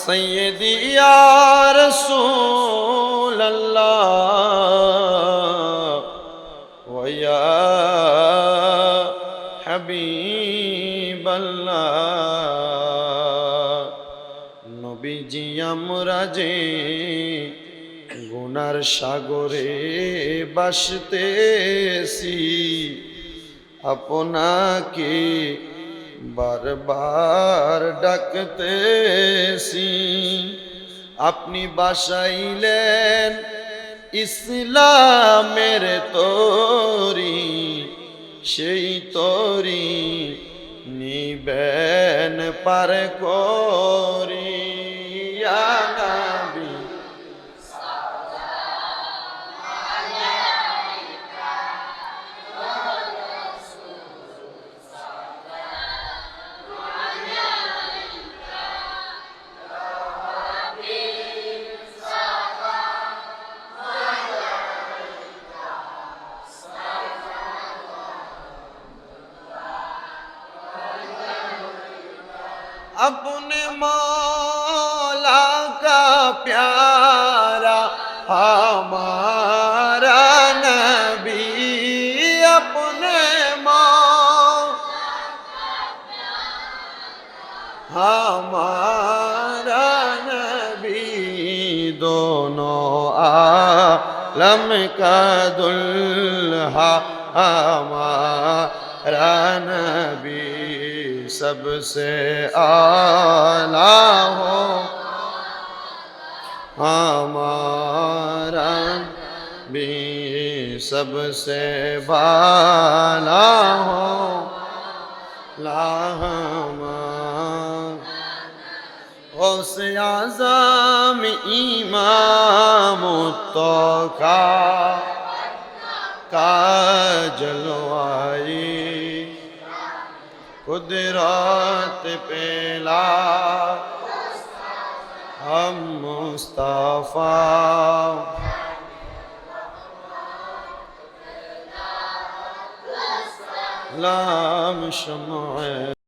सैयदी या रसूल अल्लाह व या हबीब अल्लाह। নবীজি আমরা যে গুনার সাগরে ভাসতেছি, আপনাকে বারবার ডাকতেছি। আপনি বাসাইলেন ইসলামের তরি, সেই তরি নিবেন পার করি। ইয়া নবী अपने मौला का प्यारा हमारा नबी, अपने हमारा नबी, दोनों आलम का दुल्हा हमारा नबी, सबसे आला हो हमारा भी, सबसे बाला हो लाहमा। गौसे आज़म इमाम का जलवाई, कुदरत पेला हम मुस्तफा, लाम शम्अ